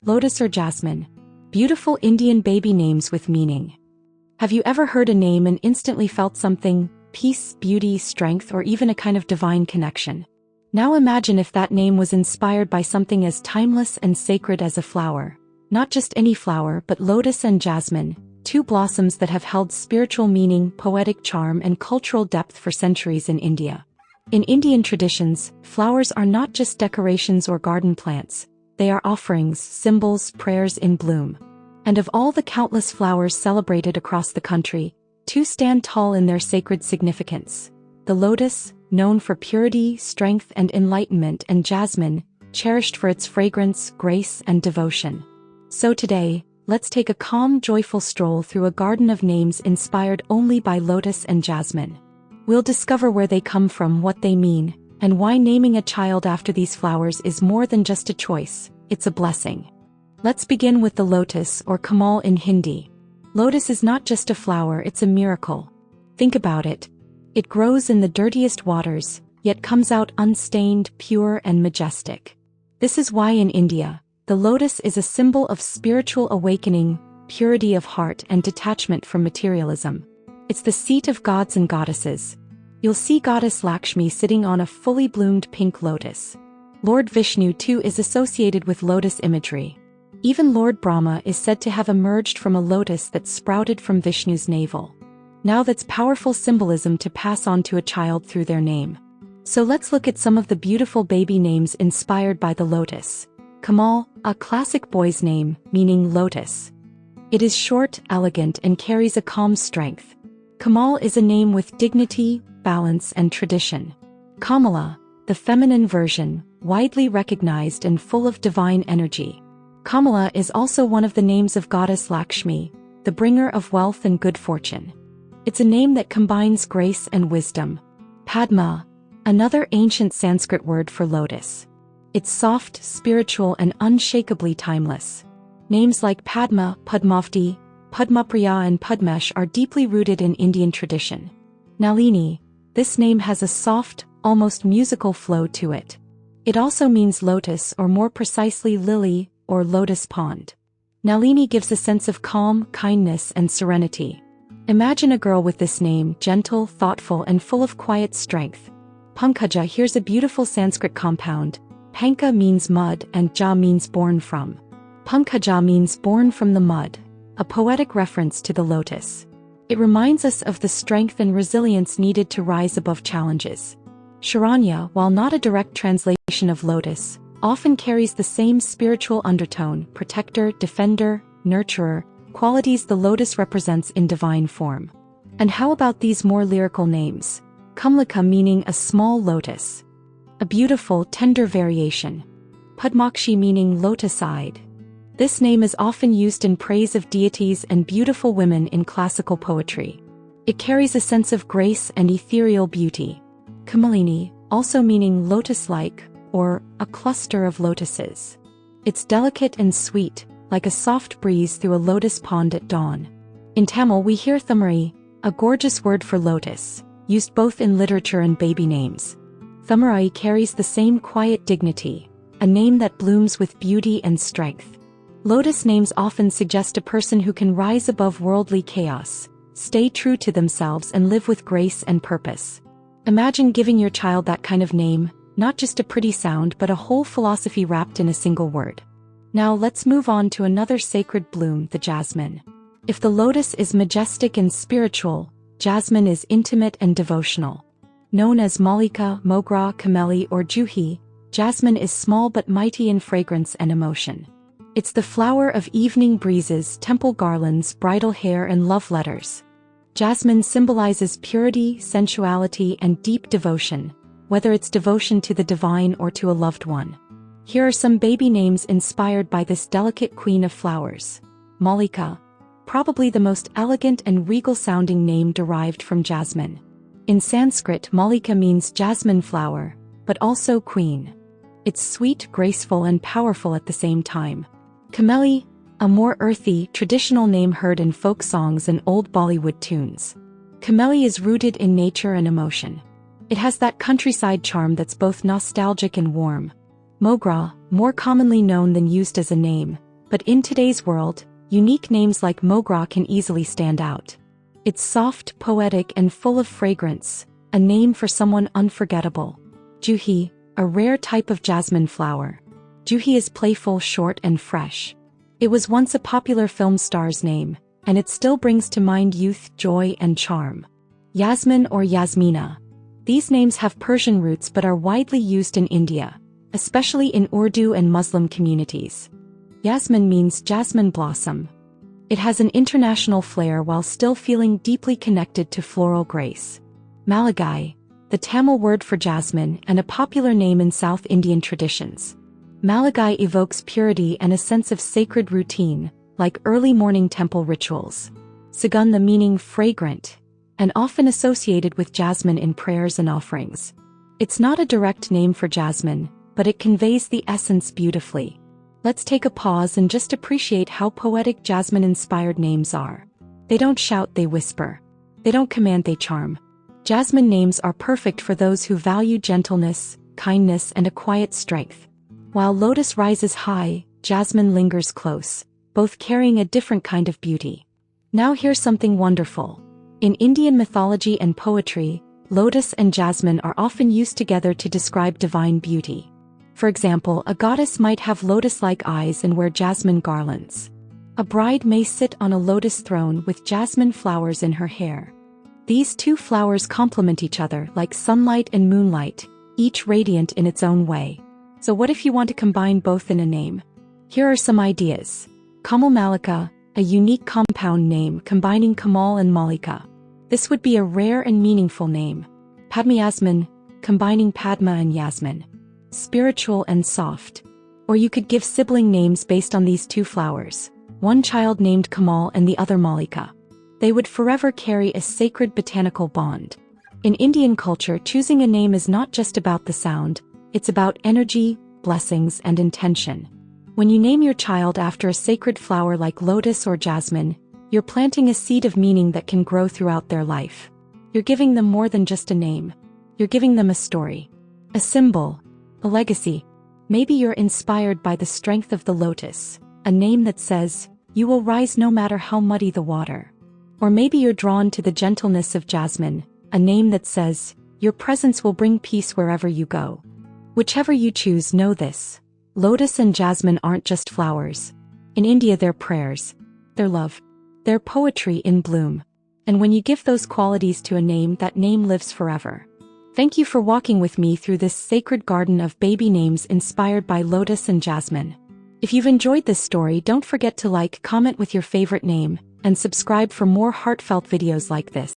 Lotus or Jasmine. Beautiful Indian baby names with meaning. Have you ever heard a name and instantly felt something, peace, beauty, strength, or even a kind of divine connection? Now imagine if that name was inspired by something as timeless and sacred as a flower. Not just any flower, but Lotus and Jasmine, two blossoms that have held spiritual meaning, poetic charm, and cultural depth for centuries in India. In Indian traditions, flowers are not just decorations or garden plants. They are offerings, symbols, prayers in bloom. And of all the countless flowers celebrated across the country, two stand tall in their sacred significance. The lotus, known for purity, strength, and enlightenment, and jasmine, cherished for its fragrance, grace, and devotion. So today, let's take a calm, joyful stroll through a garden of names inspired only by lotus and jasmine. We'll discover where they come from, what they mean, and why naming a child after these flowers is more than just a choice, it's a blessing. Let's begin with the lotus, or Kamal in Hindi. Lotus is not just a flower, it's a miracle. Think about it. It grows in the dirtiest waters, yet comes out unstained, pure, and majestic. This is why in India, the lotus is a symbol of spiritual awakening, purity of heart, and detachment from materialism. It's the seat of gods and goddesses. You'll see Goddess Lakshmi sitting on a fully bloomed pink lotus. Lord Vishnu too is associated with lotus imagery. Even Lord Brahma is said to have emerged from a lotus that sprouted from Vishnu's navel. Now that's powerful symbolism to pass on to a child through their name. So let's look at some of the beautiful baby names inspired by the lotus. Kamal, a classic boy's name, meaning lotus. It is short, elegant, and carries a calm strength. Kamal is a name with dignity, balance, and tradition. Kamala, the feminine version, widely recognized and full of divine energy. Kamala is also one of the names of goddess Lakshmi, the bringer of wealth and good fortune. It's a name that combines grace and wisdom. Padma, another ancient Sanskrit word for lotus. It's soft, spiritual, and unshakably timeless. Names like Padma, Padmavati, Padmapriya, and Padmesh are deeply rooted in Indian tradition. Nalini, this name has a soft, almost musical flow to it. It also means lotus, or more precisely lily, or lotus pond. Nalini gives a sense of calm, kindness, and serenity. Imagine a girl with this name, gentle, thoughtful, and full of quiet strength. Pankaja, here's a beautiful Sanskrit compound. Panka means mud and Ja means born from. Pankaja means born from the mud, a poetic reference to the lotus. It reminds us of the strength and resilience needed to rise above challenges. Sharanya, while not a direct translation of lotus, often carries the same spiritual undertone: protector, defender, nurturer, qualities the lotus represents in divine form. And how about these more lyrical names? Mallika, meaning a small lotus. A beautiful, tender variation. Padmakshi, meaning lotus-eyed. This name is often used in praise of deities and beautiful women in classical poetry. It carries a sense of grace and ethereal beauty. Kamalini, also meaning lotus-like, or a cluster of lotuses. It's delicate and sweet, like a soft breeze through a lotus pond at dawn. In Tamil we hear Thamari, a gorgeous word for lotus, used both in literature and baby names. Thamarai carries the same quiet dignity, a name that blooms with beauty and strength. Lotus names often suggest a person who can rise above worldly chaos, stay true to themselves, and live with grace and purpose. Imagine giving your child that kind of name, not just a pretty sound but a whole philosophy wrapped in a single word. Now let's move on to another sacred bloom, the jasmine. If the lotus is majestic and spiritual, jasmine is intimate and devotional. Known as Mallika, Mogra, Kameli, or Juhi, jasmine is small but mighty in fragrance and emotion. It's the flower of evening breezes, temple garlands, bridal hair, and love letters. Jasmine symbolizes purity, sensuality, and deep devotion, whether it's devotion to the divine or to a loved one. Here are some baby names inspired by this delicate queen of flowers. Mallika, probably the most elegant and regal-sounding name derived from jasmine. In Sanskrit, Mallika means jasmine flower, but also queen. It's sweet, graceful, and powerful at the same time. Kameli, a more earthy, traditional name heard in folk songs and old Bollywood tunes. Kameli is rooted in nature and emotion. It has that countryside charm that's both nostalgic and warm. Mogra, more commonly known than used as a name, But in today's world, unique names like Mogra can easily stand out. It's soft, poetic, and full of fragrance, a name for someone unforgettable. Juhi, a rare type of jasmine flower. Juhi is playful, short, and fresh. It was once a popular film star's name, and it still brings to mind youth, joy, and charm. Yasmin or Yasmina. These names have Persian roots but are widely used in India, especially in Urdu and Muslim communities. Yasmin means jasmine blossom. It has an international flair while still feeling deeply connected to floral grace. Mallika, the Tamil word for jasmine and a popular name in South Indian traditions. Mallika evokes purity and a sense of sacred routine, like early morning temple rituals. Sugandha meaning fragrant, and often associated with jasmine in prayers and offerings. It's not a direct name for jasmine, but it conveys the essence beautifully. Let's take a pause and just appreciate how poetic jasmine-inspired names are. They don't shout, they whisper. They don't command, they charm. Jasmine names are perfect for those who value gentleness, kindness, and a quiet strength. While Lotus rises high, Jasmine lingers close, both carrying a different kind of beauty. Now here's something wonderful. In Indian mythology and poetry, Lotus and Jasmine are often used together to describe divine beauty. For example, a goddess might have lotus-like eyes and wear jasmine garlands. A bride may sit on a lotus throne with jasmine flowers in her hair. These two flowers complement each other like sunlight and moonlight, each radiant in its own way. So what if you want to combine both in a name? Here are some ideas. Kamal Mallika, a unique compound name combining Kamal and Mallika. This would be a rare and meaningful name. Padma Yasmin, combining Padma and Yasmin. Spiritual and soft. Or you could give sibling names based on these two flowers. One child named Kamal and the other Mallika. They would forever carry a sacred botanical bond. In Indian culture, choosing a name is not just about the sound, it's about energy, blessings, and intention. When you name your child after a sacred flower like lotus or jasmine, you're planting a seed of meaning that can grow throughout their life. You're giving them more than just a name. You're giving them a story, a symbol, a legacy. Maybe you're inspired by the strength of the lotus, a name that says, "You will rise no matter how muddy the water." Or maybe you're drawn to the gentleness of jasmine, a name that says, "Your presence will bring peace wherever you go." Whichever you choose, know this. Lotus and jasmine aren't just flowers. In India, they're prayers. They're love. They're poetry in bloom. And when you give those qualities to a name, that name lives forever. Thank you for walking with me through this sacred garden of baby names inspired by Lotus and Jasmine. If you've enjoyed this story, don't forget to like, comment with your favorite name, and subscribe for more heartfelt videos like this.